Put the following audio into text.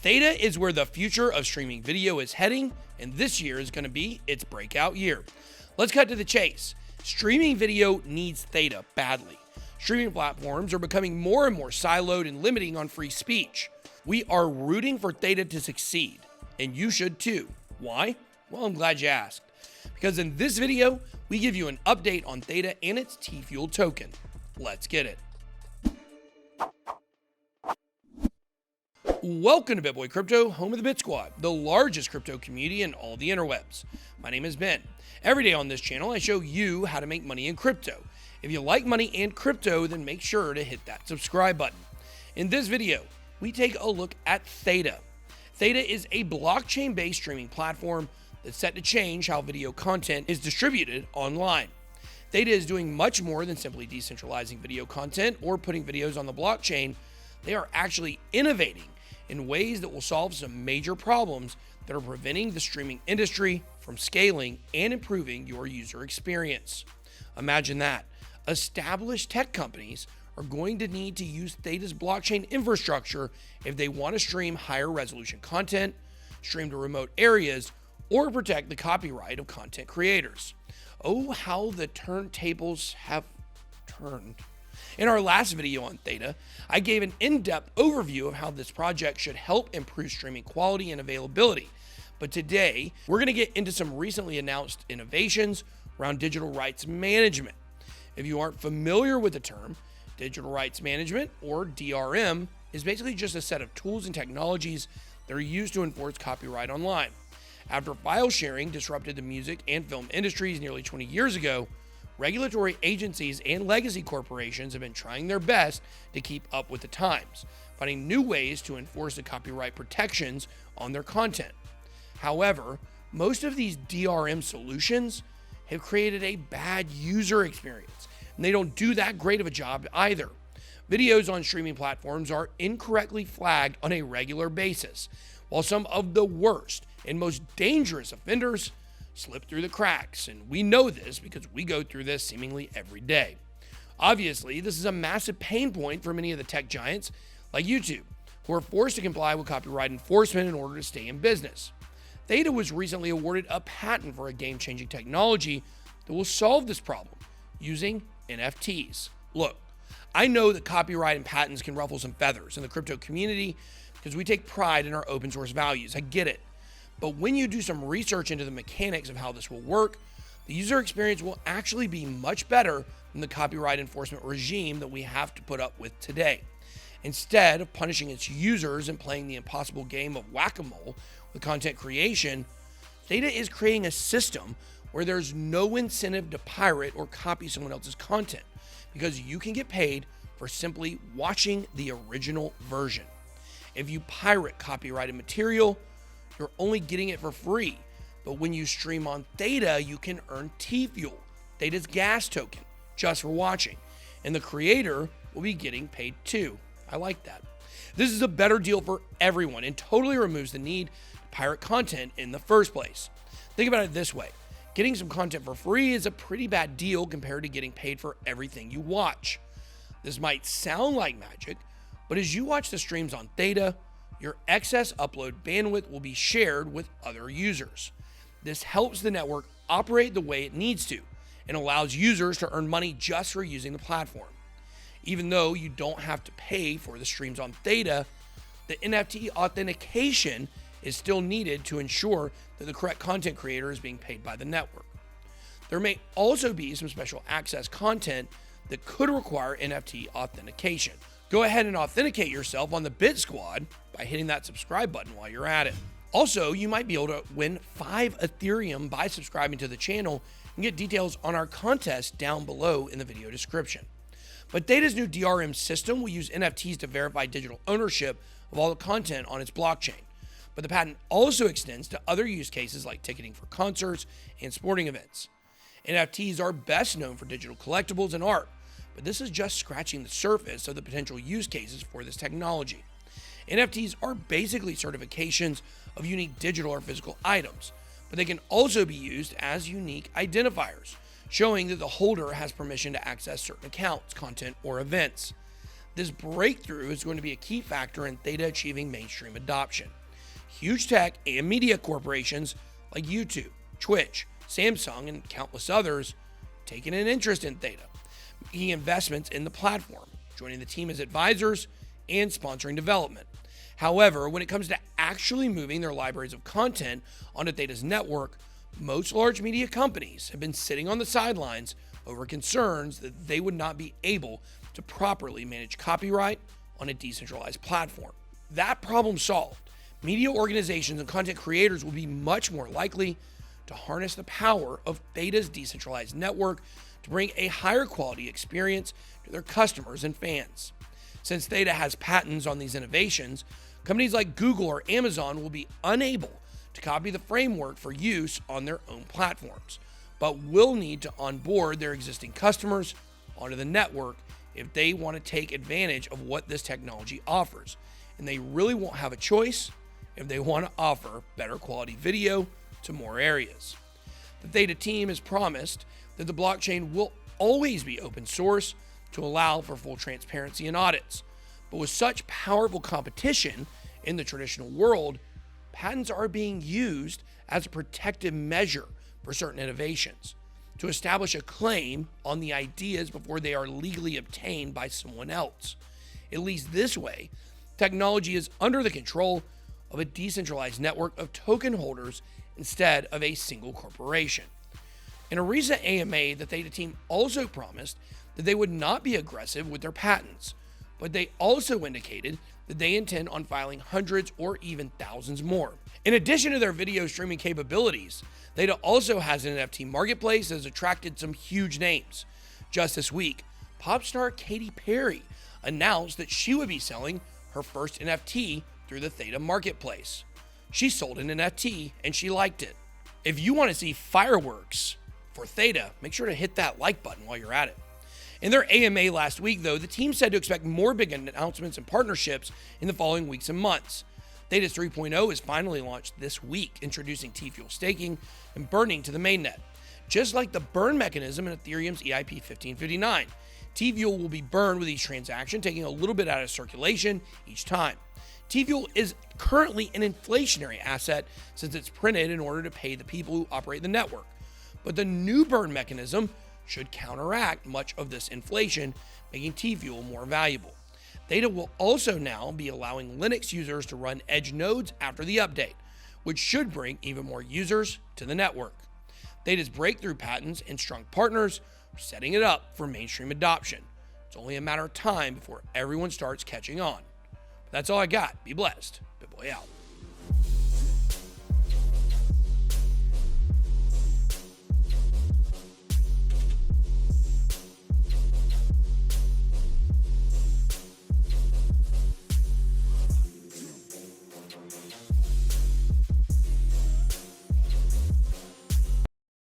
Theta is where the future of streaming video is heading, and this year is going to be its breakout year. Let's cut to the chase. Streaming video needs Theta badly. Streaming platforms are becoming more and more siloed and limiting on free speech. We are rooting for Theta to succeed, and you should too. Why? Well, I'm glad you asked. Because in this video, we give you an update on Theta and its T-Fuel token. Let's get it. Welcome to BitBoy Crypto, home of the Bit Squad, the largest crypto community in all the interwebs. My name is Ben. Every day on this channel, I show you how to make money in crypto. If you like money and crypto, then make sure to hit that subscribe button. In this video, we take a look at Theta. Theta is a blockchain-based streaming platform that's set to change how video content is distributed online. Theta is doing much more than simply decentralizing video content or putting videos on the blockchain. They are actually innovating in ways that will solve some major problems that are preventing the streaming industry from scaling and improving your user experience. Imagine that. Established tech companies are going to need to use Theta's blockchain infrastructure if they want to stream higher resolution content, stream to remote areas, or protect the copyright of content creators. Oh, how the turntables have turned. In our last video on Theta, I gave an in-depth overview of how this project should help improve streaming quality and availability. But today, we're going to get into some recently announced innovations around digital rights management. If you aren't familiar with the term, digital rights management, or DRM, is basically just a set of tools and technologies that are used to enforce copyright online. After file sharing disrupted the music and film industries nearly 20 years ago, regulatory agencies and legacy corporations have been trying their best to keep up with the times, finding new ways to enforce the copyright protections on their content. However, most of these DRM solutions have created a bad user experience, and they don't do that great of a job either. Videos on streaming platforms are incorrectly flagged on a regular basis, while some of the worst and most dangerous offenders slip through the cracks, and we know this because we go through this seemingly every day. Obviously, this is a massive pain point for many of the tech giants like YouTube, who are forced to comply with copyright enforcement in order to stay in business. Theta was recently awarded a patent for a game-changing technology that will solve this problem using NFTs. Look, I know that copyright and patents can ruffle some feathers in the crypto community because we take pride in our open source values. I get it. But when you do some research into the mechanics of how this will work, the user experience will actually be much better than the copyright enforcement regime that we have to put up with today. Instead of punishing its users and playing the impossible game of whack-a-mole with content creation, Theta is creating a system where there's no incentive to pirate or copy someone else's content because you can get paid for simply watching the original version. If you pirate copyrighted material, you're only getting it for free. But when you stream on Theta, you can earn T-Fuel, Theta's gas token, just for watching. And the creator will be getting paid too. I like that. This is a better deal for everyone and totally removes the need to pirate content in the first place. Think about it this way. Getting some content for free is a pretty bad deal compared to getting paid for everything you watch. This might sound like magic, but as you watch the streams on Theta, your excess upload bandwidth will be shared with other users. This helps the network operate the way it needs to and allows users to earn money just for using the platform. Even though you don't have to pay for the streams on Theta, the NFT authentication is still needed to ensure that the correct content creator is being paid by the network. There may also be some special access content that could require NFT authentication. Go ahead and authenticate yourself on the Bit Squad by hitting that subscribe button while you're at it. Also, you might be able to win 5 Ethereum by subscribing to the channel and get details on our contest down below in the video description. But Theta's new DRM system will use NFTs to verify digital ownership of all the content on its blockchain. But the patent also extends to other use cases like ticketing for concerts and sporting events. NFTs are best known for digital collectibles and art, but this is just scratching the surface of the potential use cases for this technology. NFTs are basically certifications of unique digital or physical items, but they can also be used as unique identifiers, showing that the holder has permission to access certain accounts, content, or events. This breakthrough is going to be a key factor in Theta achieving mainstream adoption. Huge tech and media corporations like YouTube, Twitch, Samsung, and countless others taking an interest in Theta, making investments in the platform, joining the team as advisors, and sponsoring development. However, when it comes to actually moving their libraries of content onto Theta's network, most large media companies have been sitting on the sidelines over concerns that they would not be able to properly manage copyright on a decentralized platform. That problem solved, media organizations and content creators will be much more likely to harness the power of Theta's decentralized network to bring a higher quality experience to their customers and fans. Since Theta has patents on these innovations, companies like Google or Amazon will be unable to copy the framework for use on their own platforms, but will need to onboard their existing customers onto the network if they want to take advantage of what this technology offers. And they really won't have a choice if they want to offer better quality video to more areas. The Theta team has promised that the blockchain will always be open source to allow for full transparency and audits. But with such powerful competition in the traditional world, patents are being used as a protective measure for certain innovations to establish a claim on the ideas before they are legally obtained by someone else. At least this way, technology is under the control of a decentralized network of token holders instead of a single corporation. In a recent AMA, the Theta team also promised that they would not be aggressive with their patents, but they also indicated that they intend on filing hundreds or even thousands more. In addition to their video streaming capabilities, Theta also has an NFT marketplace that has attracted some huge names. Just this week, pop star Katy Perry announced that she would be selling her first NFT through the Theta marketplace. She sold an NFT and she liked it. If you want to see fireworks for Theta, make sure to hit that like button while you're at it. In their AMA last week, though, the team said to expect more big announcements and partnerships in the following weeks and months. Theta 3.0 is finally launched this week, introducing T-Fuel staking and burning to the mainnet. Just like the burn mechanism in Ethereum's EIP 1559, T-Fuel will be burned with each transaction, taking a little bit out of circulation each time. T-Fuel is currently an inflationary asset since it's printed in order to pay the people who operate the network. But the new burn mechanism should counteract much of this inflation, making T-Fuel more valuable. Theta will also now be allowing Linux users to run Edge nodes after the update, which should bring even more users to the network. Theta's breakthrough patents and strong partners are setting it up for mainstream adoption. It's only a matter of time before everyone starts catching on. But that's all I got. Be blessed. BitBoy out.